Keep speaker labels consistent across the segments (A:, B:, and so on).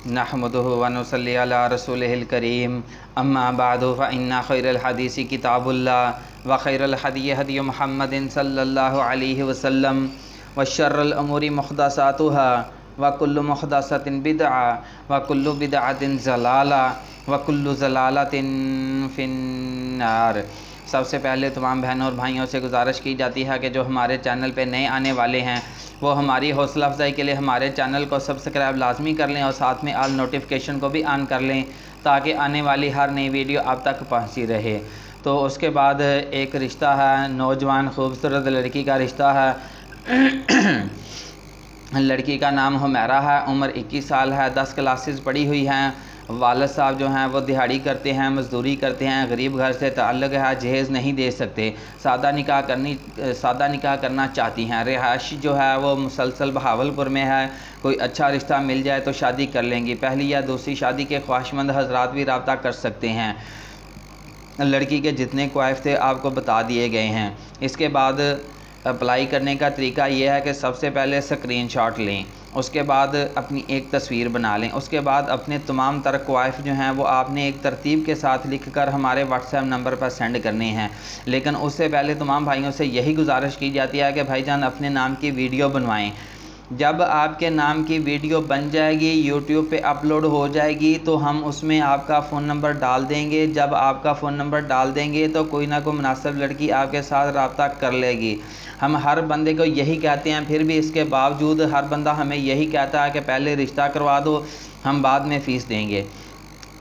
A: नहमदुहु व नुसल्ली अला रसूलिहिल करीम अम्मा बादु फ़इन्ना खैरल हदीसी किताबुल्लाह व खैरल हदी हदी मुहम्मदिन सल्लल्लाहु अलैहि वसल्लम व शर्रल उमूरी मुहदसातुहा व कुल्लु मुहदसतिन बिदअ व कुल्लु बिदअतिन ज़लाला व कुल्लु ज़लालतिन फिन्नार। सबसे पहले तमाम बहनों और भाइयों से गुजारिश की जाती है कि जो हमारे चैनल पे नए आने वाले हैं वो हमारी हौसला अफजाई के लिए हमारे चैनल को सब्सक्राइब लाजमी कर लें और साथ में ऑल नोटिफिकेशन को भी ऑन कर लें ताकि आने वाली हर नई वीडियो आप तक पहुंची रहे। तो उसके बाद एक रिश्ता है, नौजवान खूबसूरत लड़की का रिश्ता है। लड़की का नाम हुमैरा है, उम्र 21 साल है, 10 क्लासेस पढ़ी हुई हैं। वालिद साहब जो हैं वो दिहाड़ी करते हैं, मजदूरी करते हैं, गरीब घर से ताल्लुक़ है, जहेज़ नहीं दे सकते, सादा निकाह करना चाहती हैं। रिहाइश जो है वो मुसलसल बहावलपुर में है। कोई अच्छा रिश्ता मिल जाए तो शादी कर लेंगी। पहली या दूसरी शादी के ख्वाहिशमंद हजरात भी रब्ता कर सकते हैं। लड़की के जितने ख्वाहिश थे आपको बता दिए गए हैं। इसके बाद अप्लाई करने का तरीका ये है कि सबसे पहले स्क्रीनशॉट लें, उसके बाद अपनी एक तस्वीर बना लें, उसके बाद अपने तमाम तर ख्वाहिश जो हैं वो आपने एक तरतीब के साथ लिख कर हमारे व्हाट्सएप नंबर पर सेंड करने हैं। लेकिन उससे पहले तमाम भाइयों से यही गुजारिश की जाती है कि भाईजान अपने नाम की वीडियो बनवाएं। जब आपके नाम की वीडियो बन जाएगी, यूट्यूब पे अपलोड हो जाएगी, तो हम उसमें आपका फ़ोन नंबर डाल देंगे। जब आपका फ़ोन नंबर डाल देंगे तो कोई ना कोई मुनासिब लड़की आपके साथ रब्ता कर लेगी। हम हर बंदे को यही कहते हैं, फिर भी इसके बावजूद हर बंदा हमें यही कहता है कि पहले रिश्ता करवा दो, हम बाद में फ़ीस देंगे।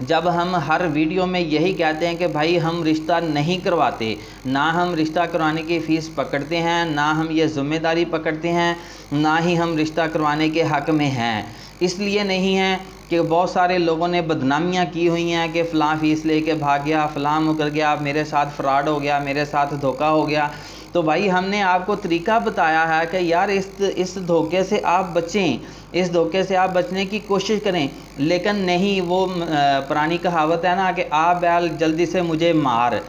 A: जब हम हर वीडियो में यही कहते हैं कि भाई हम रिश्ता नहीं करवाते, ना हम रिश्ता करवाने की फ़ीस पकड़ते हैं, ना हम ये ज़िम्मेदारी पकड़ते हैं, ना ही हम रिश्ता करवाने के हक़ में हैं। इसलिए नहीं है कि बहुत सारे लोगों ने बदनामियां की हुई हैं कि फ़लाँ फ़ीस लेके भाग गया, फ़लाँ मुकर गया, मेरे साथ फ्रॉड हो गया, मेरे साथ धोखा हो गया। तो भाई हमने आपको तरीका बताया है कि यार इस धोखे से आप बचें, इस धोखे से आप बचने की कोशिश करें। लेकिन नहीं, वो पुरानी कहावत है ना कि आ बैल जल्दी से मुझे मार।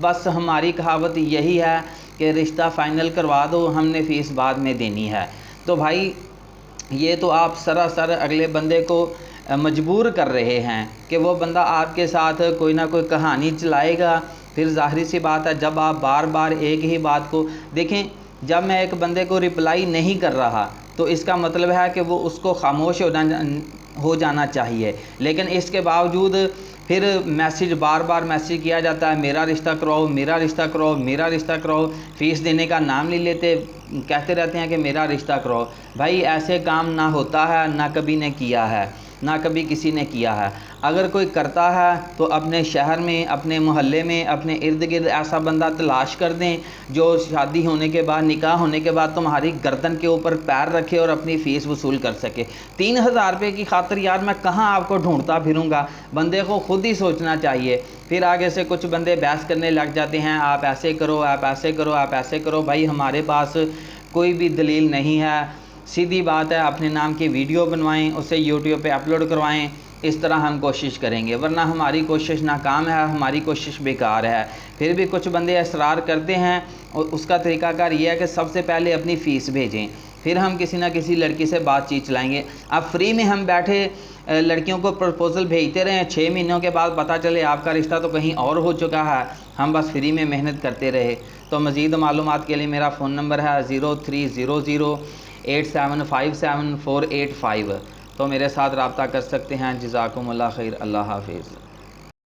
A: बस हमारी कहावत यही है कि रिश्ता फ़ाइनल करवा दो, हमने फ़ीस बाद में देनी है। तो भाई ये तो आप सरासर अगले बंदे को मजबूर कर रहे हैं कि वो बंदा आपके साथ कोई ना कोई कहानी चलाएगा। फिर ज़ाहिर सी बात है, जब आप बार बार एक ही बात को देखें, जब मैं एक बंदे को रिप्लाई नहीं कर रहा तो इसका मतलब है कि वो उसको खामोश हो जाना चाहिए। लेकिन इसके बावजूद फिर मैसेज बार बार मैसेज किया जाता है, मेरा रिश्ता कराओ, मेरा रिश्ता कराओ, मेरा रिश्ता कराओ। फ़ीस देने का नाम नहीं लेते, कहते रहते हैं कि मेरा रिश्ता कराओ। भाई ऐसे काम ना होता है, ना कभी ने किया है, ना कभी किसी ने किया है। अगर कोई करता है तो अपने शहर में, अपने मोहल्ले में, अपने इर्द गिर्द ऐसा बंदा तलाश कर दें जो शादी होने के बाद, निकाह होने के बाद तुम्हारी गर्दन के ऊपर पैर रखे और अपनी फ़ीस वसूल कर सके। 3000 रुपये की खातिर यार मैं कहाँ आपको ढूंढता फिरूंगा। बंदे को खुद ही सोचना चाहिए। फिर आगे से कुछ बंदे बहस करने लग जाते हैं, आप ऐसे करो, आप ऐसे करो, आप ऐसे करो। भाई हमारे पास कोई भी दलील नहीं है, सीधी बात है, अपने नाम की वीडियो बनवाएं, उसे यूट्यूब पे अपलोड करवाएं। इस तरह हम कोशिश करेंगे, वरना हमारी कोशिश नाकाम है, हमारी कोशिश बेकार है। फिर भी कुछ बंदे इसरार करते हैं और उसका तरीकाकार ये है कि सबसे पहले अपनी फ़ीस भेजें, फिर हम किसी ना किसी लड़की से बातचीत चलाएँगे। अब फ्री में हम बैठे लड़कियों को प्रपोज़ल भेजते रहें, 6 महीनों के बाद पता चले आपका रिश्ता तो कहीं और हो चुका है, हम बस फ्री में मेहनत करते रहे। तो मज़ीद मालूमात के लिए मेरा फ़ोन नंबर है 030087574885। तो मेरे साथ रब्ता कर सकते हैं। जज़ाकुमुल्लाह खैर। अल्लाह हाफ़िज़।